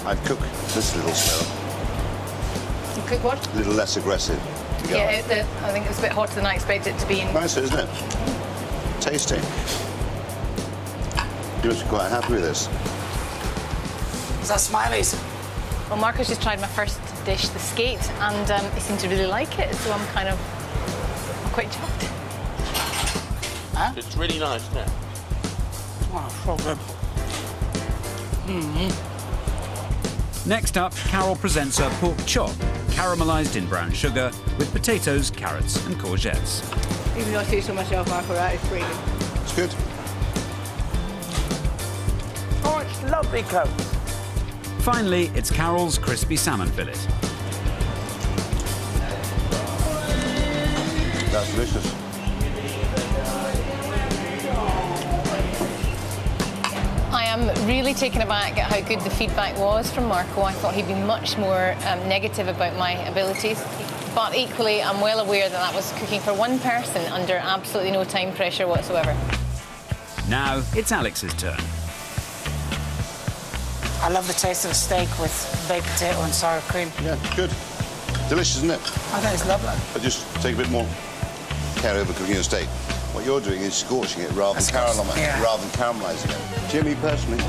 I'd cook this a little slower. You cook what? A little less aggressive. Yeah, I think it was a bit hotter than I expected it to be. Nice, isn't it? Tasty. You must be quite happy with this. Is that Smiley's? Well, Marcus just tried my first dish, the skate, and he seemed to really like it, so I'm quite chuffed. Huh? It's really nice, isn't it? Oh, so good. Next up, Carol presents her pork chop, caramelised in brown sugar, with potatoes, carrots and courgettes. Even though I say so myself, Marco, that is pretty good. It's good. Oh, it's lovely, Coke. Finally, it's Carol's crispy salmon fillet. That's delicious. I am really taken aback at how good the feedback was from Marco. I thought he'd be much more negative about my abilities. But equally, I'm well aware that was cooking for one person under absolutely no time pressure whatsoever. Now, it's Alex's turn. I love the taste of a steak with baked potato and sour cream. Yeah, good. Delicious, isn't it? I think it's lovely. But just take a bit more care over cooking a steak. What you're doing is scorching it rather than caramelising it. Jimmy, personally,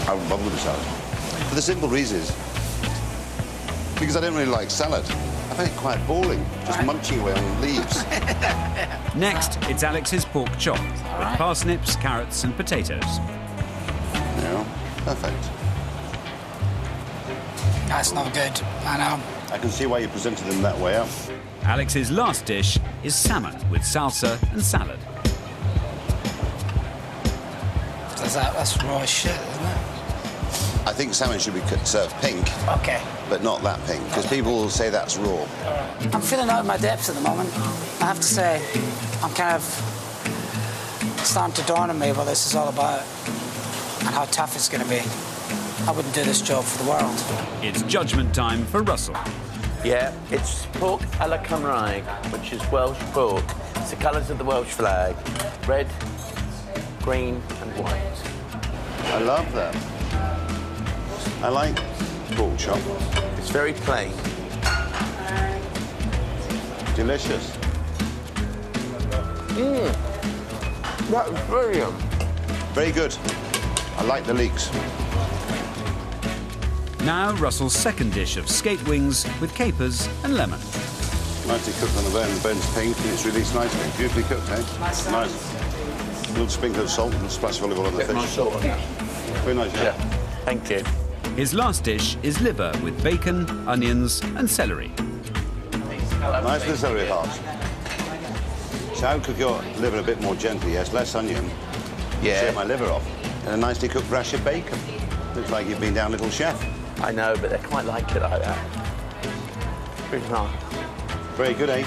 I wouldn't bother with the salad. For the simple reason is, because I don't really like salad. I find it quite boring, just munching away on leaves. Next, it's Alex's pork chop, with parsnips, carrots and potatoes. Yeah, perfect. That's not good, I know. I can see why you presented them that way up. Alex's last dish is salmon with salsa and salad. That's raw as shit, isn't it? I think salmon should be served pink, Okay. but not that pink, because people will say that's raw. I'm feeling out of my depth at the moment. I have to say, I'm kind of starting to dawn on me what this is all about and how tough it's going to be. I wouldn't do this job for the world. It's judgment time for Russell. Yeah, it's pork a la Cymraeg, which is Welsh pork. It's the colours of the Welsh flag. Red, green and white. I love that. I like pork chop. It's very plain. Delicious. That's brilliant. Very good. I like the leeks. Now, Russell's second dish of skate wings with capers and lemon. Nicely cooked on the bone. The bone's pink and it's released nicely. Beautifully cooked, eh? Nice. A little sprinkle of salt and a splash of olive oil on the Get fish. my salt on that. Very nice, yeah. Thank you. His last dish is liver with bacon, onions and celery. Nice with the celery hearts. So I would cook your liver a bit more gently, yes, less onion. Yeah. Shave my liver off. And a nicely cooked rash of bacon. Looks like you've been down Little Chef. I know, but they quite like it like that. Pretty nice. Very good, eh?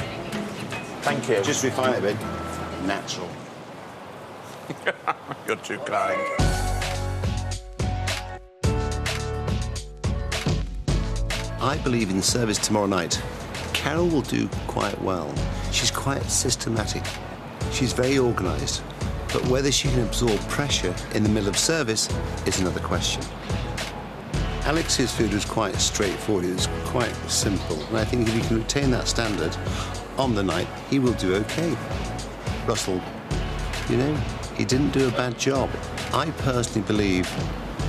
Thank you. Just refine it a bit. Natural. You're too kind. I believe in service tomorrow night. Carol will do quite well. She's quite systematic. She's very organised. But whether she can absorb pressure in the middle of service is another question. Alex's food was quite straightforward. It was quite simple. And I think if he can retain that standard on the night, he will do OK. Russell, you know, he didn't do a bad job. I personally believe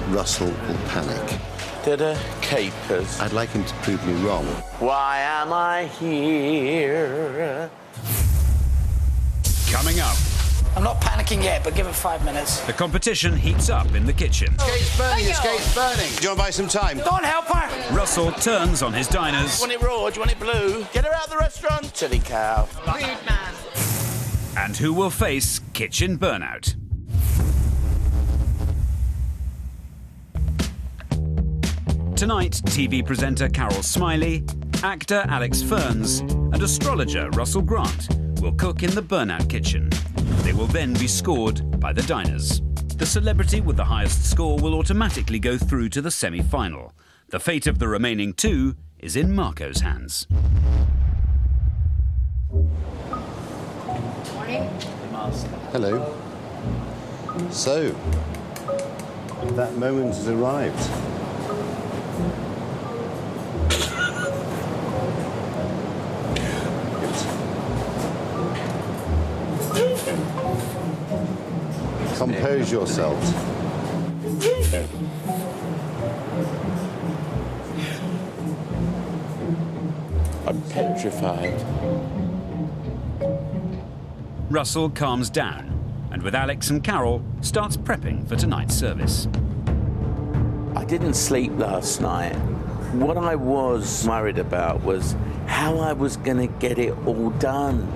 Russell will panic. Capers. I'd like him to prove me wrong. Why am I here? Coming up, I'm not panicking yet, but give it 5 minutes. the competition heats up in the kitchen. Skate's burning, the skate's burning. Do you want to buy some time? Don't help her! Russell turns on his diners. Do you want it raw? Do you want it blue? Get her out of the restaurant. Silly cow. Rude man. And who will face kitchen burnout? Tonight, TV presenter Carol Smiley, actor Alex Ferns, and astrologer Russell Grant will cook in the burnout kitchen. They will then be scored by the diners. The celebrity with the highest score will automatically go through to the semi-final. The fate of the remaining two is in Marco's hands. Morning. Hello. So, That moment has arrived. Compose yourselves. I'm petrified. Russell calms down and, with Alex and Carol, starts prepping for tonight's service. I didn't sleep last night. What I was worried about was how I was going to get it all done.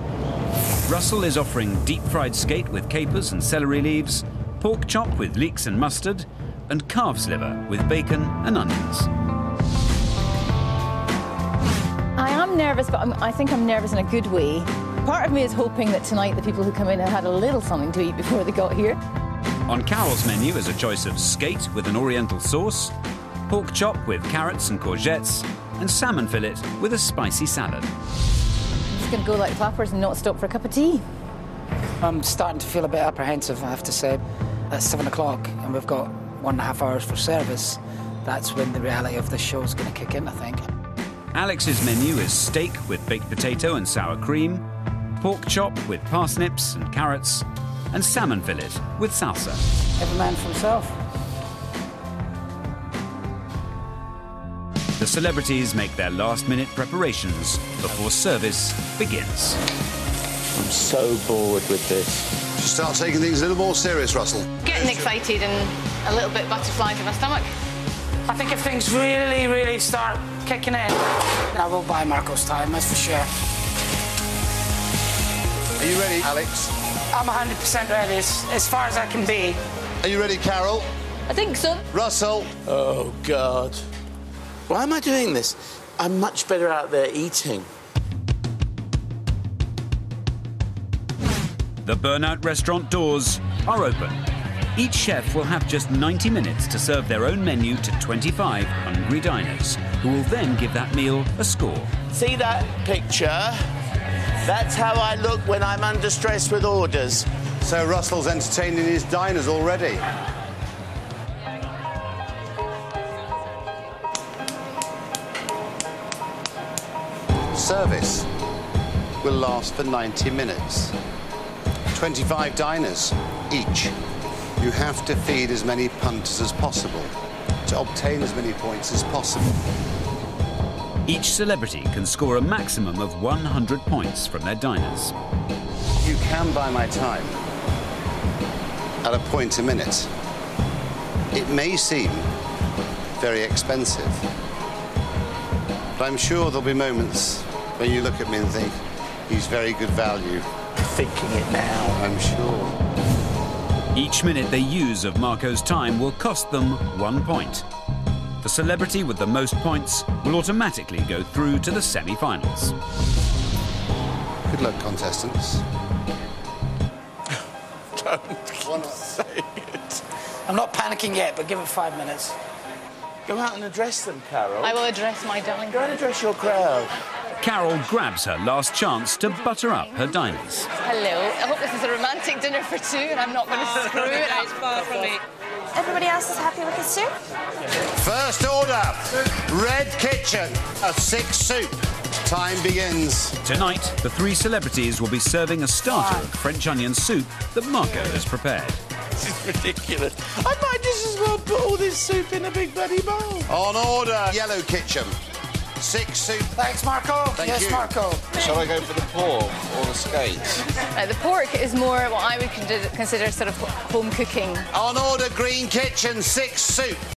Russell is offering deep-fried skate with capers and celery leaves, pork chop with leeks and mustard, and calf's liver with bacon and onions. I am nervous, but I think I'm nervous in a good way. Part of me is hoping that tonight the people who come in have had a little something to eat before they got here. On Carol's menu is a choice of skate with an oriental sauce, pork chop with carrots and courgettes, and salmon fillet with a spicy salad. I'm just going to go like flappers and not stop for a cup of tea. I'm starting to feel a bit apprehensive, I have to say. It's 7 o'clock and we've got 1.5 hours for service. That's when the reality of the show is going to kick in, I think. Alex's menu is steak with baked potato and sour cream, pork chop with parsnips and carrots, and salmon fillet with salsa. Every man for himself. The celebrities make their last-minute preparations before service begins. I'm so bored with this. Should start taking things a little more serious, Russell. Getting excited and a little bit butterflies in my stomach. I think if things really, really start kicking in, I will buy Marco's time, that's for sure. Are you ready, Alex? I'm 100% ready, as far as I can be. Are you ready, Carol? I think so. Russell? Oh, God. Why am I doing this? I'm much better out there eating. The Burnout restaurant doors are open. Each chef will have just 90 minutes to serve their own menu to 25 hungry diners, who will then give that meal a score. See that picture? That's how I look when I'm under stress with orders. So Russell's entertaining his diners already. Service will last for 90 minutes. 25 diners each. You have to feed as many punters as possible to obtain as many points as possible. Each celebrity can score a maximum of 100 points from their diners. You can buy my time at a point a minute. It may seem very expensive, but I'm sure there'll be moments when you look at me and think, he's very good value. Thinking it now. I'm sure. Each minute they use of Marco's time will cost them 1 point. The celebrity with the most points will automatically go through to the semi-finals. Good luck, contestants. Don't say it. I'm not panicking yet, but give it 5 minutes. Go out and address them, Carol. I will address my darling. Go and address your crowd. Carol grabs her last chance to butter up her diners. Hello. I hope this is a romantic dinner for two and I'm not going to screw it. It's far from me. Everybody else is happy with this soup? First order, red kitchen, a 6 soup. Time begins. Tonight, the 3 celebrities will be serving a starter of French onion soup that Marco has prepared. This is ridiculous. I might just as well put all this soup in a big bloody bowl. On order, yellow kitchen, 6 soup. Thanks, Marco. Thank yes, you. Marco. Shall I go for the pork or the skates? The pork is more what I would consider sort of home cooking. On order, green kitchen, 6 soup.